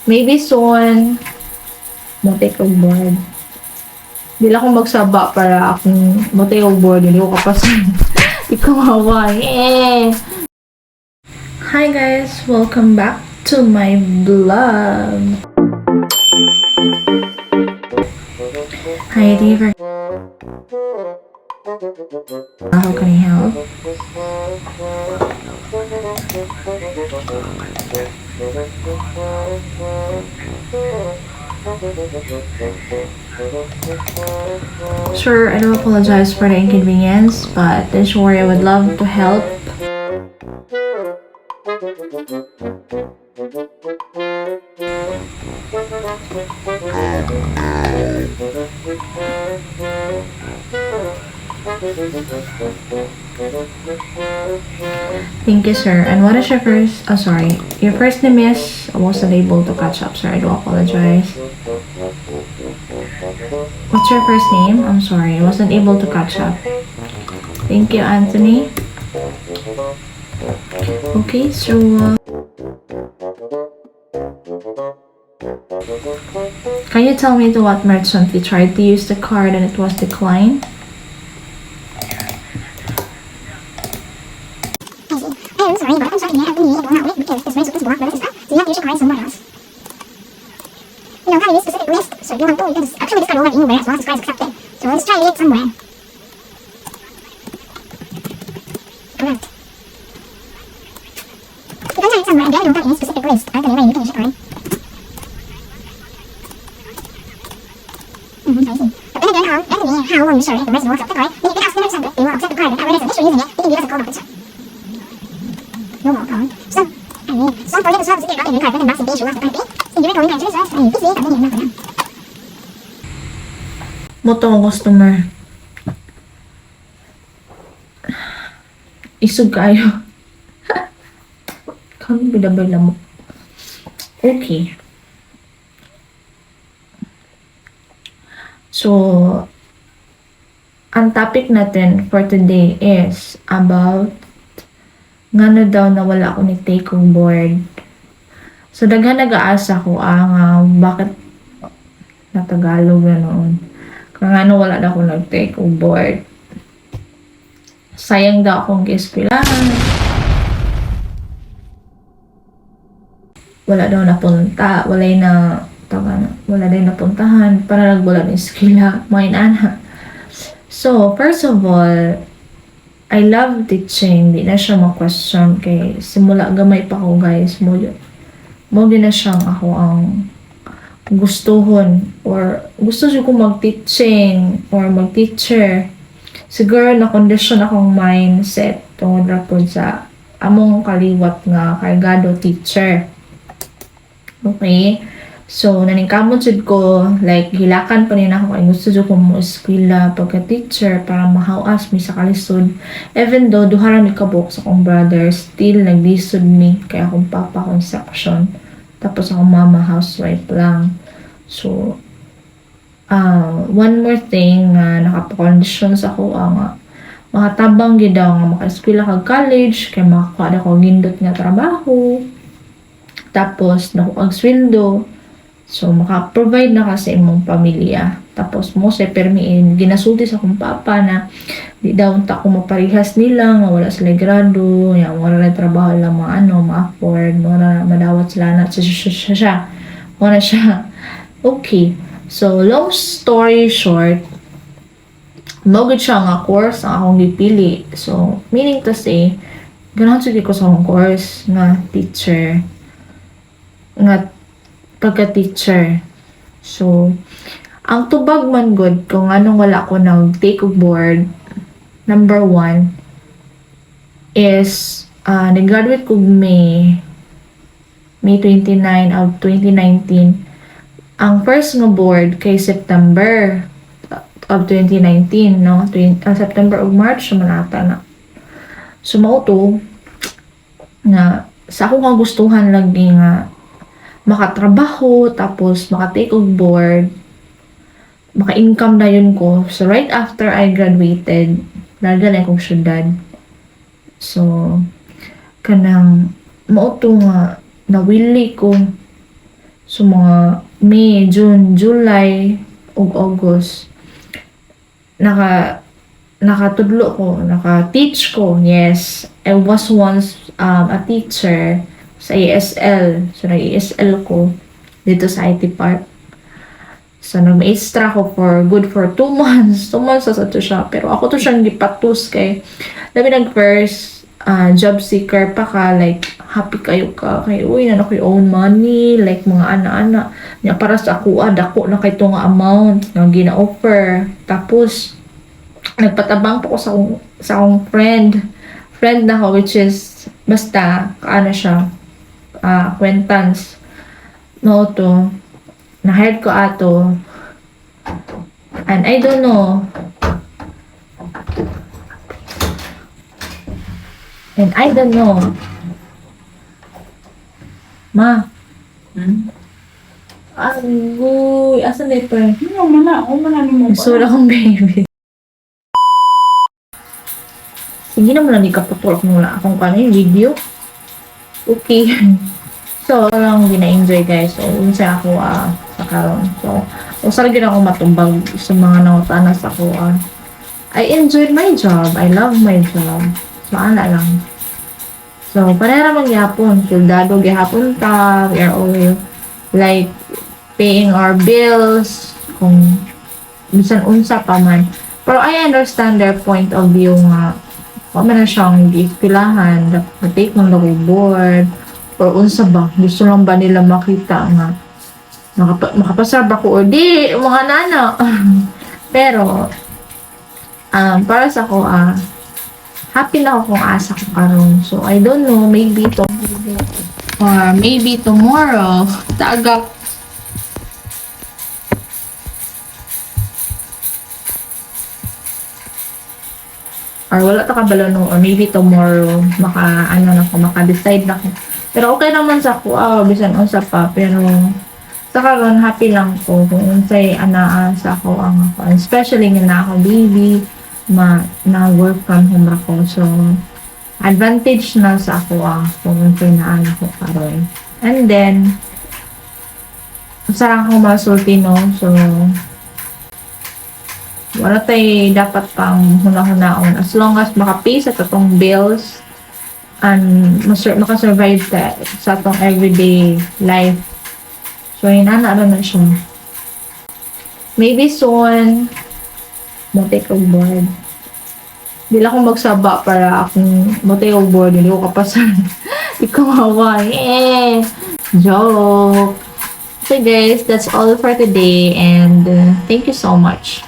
Maybe soon, mo-take og board. Di lang akong magsaba para akong mo-take og board. Hindi ko kapasin. Ikaw hawa. Yeah! Hi guys! Welcome back to my vlog. Hi River. How can I help? Sure, I do apologize for the inconvenience, but don't worry, I would love to help. Thank you, sir. And what is your first? Oh, sorry. Your first name is. I wasn't able to catch up, sir. I do apologize. What's your first name? I'm sorry. I wasn't able to catch up. Thank you, Anthony. Okay, so. Can you tell me to what merchant you tried to use the card and it was declined? I'm sorry, yeah, it will not work because this resource is blocked by this stuff. So you have to use your card somewhere else. You know, having a specific list, so you have to actually discard over anywhere as long as the card is accepted. So let's try it somewhere. Correct. You can try it somewhere again, you don't have any specific list. After you're ready, you can use your card. I see. But then again, how are you sure if the resident will accept the card? Then you can ask the merchant if they will accept the card without resident issue using it. They can give us a call back. No more card. So, some for the service if you're not in your card, then box and issue after card fee. So you're going to enter this and PC, and then you're not going to. Moto ang customer. Isog kayo. Kami bidabay lang mo. Okay. So, ang topic natin for today is about ngano daw na wala ako ni-take on board. So, daghan nag-aasa ko bakit na Tagalog na noon. Kung ngano wala na ako nag-take on board. Sayang daw akong gispilahan. Wala daw napunta. Wala din napuntahan para nagwala ng skila. Mga inana. So, first of all, I love teaching. Di na siya ma-question kay simula gamay pa ko guys. Mo din na siyang ako ang gustuhon or gusto siya kong mag-teaching or mag-teacher. Siguro na condition akong mindset tungod ra po sa among kaliwat nga kargado teacher. Okay? So, naningkamot jud ko, like, hilakan pa rin ako kay gusto jud ko mo eskwela pagka-teacher para mahawas mi sa kalisod. Even though, duha mi kabuk sa akong brother, still naglisod mi kay akong papa construction. Tapos akong mama housewife lang. So, one more thing na nakapakondisyon sa ako, makatabang gid daw nga maka-eskwela kag college, kay makakuha ko gindot nga trabaho. Tapos, nakuha ang sweldo. So, maka-provide na kasi imong pamilya. Tapos, mo sa permiin, ginasulti sa akong papa na di daw ta ko maparihas nila, nga wala sila grado, wala na trabaho lang ma-afford, wala madawat sila na siya. Wala siya. Okay. So, long story short, magod siya nga course ang akong gipili. So, meaning to say, ganahan sige ko sa akong course nga teacher. Nga pagka-teacher. So, ang tubag man good kung anong wala ko nag-take of board, number 1 is nag-graduate ko May 29 of 2019. Ang first nga board kay September of 2019, no? September of March, manata na. So, mauto na sa akong kagustuhan lagi nga makatrabaho, tapos maka-take of board, maka-income na yun ko. So, right after I graduated, nagdala akong syudad. So, kanang mauto nga nawili ko So, mga May, June, July, ug August, nakatudlo ko, naka-teach ko. Yes, I was once a teacher sa ESL. So, nag-ESL ko dito sa IT Park. So, nag-extra ko for 2 months. 2 months sa to siya. Pero ako to siyang gipatus kay labi nag-first job seeker pa ka. Like, happy kayo ka. Kay, uy, na ko'y own money. Like, mga ana-ana. Nga para sa ako, dako na kay ito nga amount na gina-offer. Tapos, nagpatabang po ko sa akong friend. Friend na ko, which is, basta, kaano siya, acquaintance. No, to. Na-hired ko ato. And I don't know. And I don't know. Ma. Agoy. Asan na ito eh? Ano man na, ako man na mo ba? Sura kong baby. Sige naman lang, di kaputulak mo lang akong yung video. Okay. So, lang gina-enjoy guys. So, unsa ako sa karon. So, usar gyud ako matumbag sa mga nautanas ako I enjoyed my job. I love my job. So, ana lang. So, panera man gyapon, suldado gyapon ta. We are all like paying our bills kung bisan unsa pa man. Pero I understand their point of view nga man na siyang giispilahan, take man daw board or unsa ba, gusto lang ba nila makita nga makapasar ba ko o di, mga nana. Pero para sa ko happy na ako kung asa ko karon. So I don't know, maybe or maybe tomorrow tagak or wala ta kabalo no, or maybe tomorrow maka-decide na ko. Pero okay naman sa ako, bisan unsa pa, pero sa karon happy lang ko kung unsay anaa sa ako ang ako, especially nga na ako baby na work from home ako. So advantage na sa ako kung unsay naa ko karon. And then sarang ako masulti no, so wala tayo dapat pang huna-hunaon as long as makapay sa tatong bills and makasurvive sa atong everyday life. So, hinana na siya. Maybe soon, matake og board. Di lang akong magsaba para akong matake og board. Hindi ko kapasan. Di ko mawa. Joke. So guys, that's all for today and thank you so much.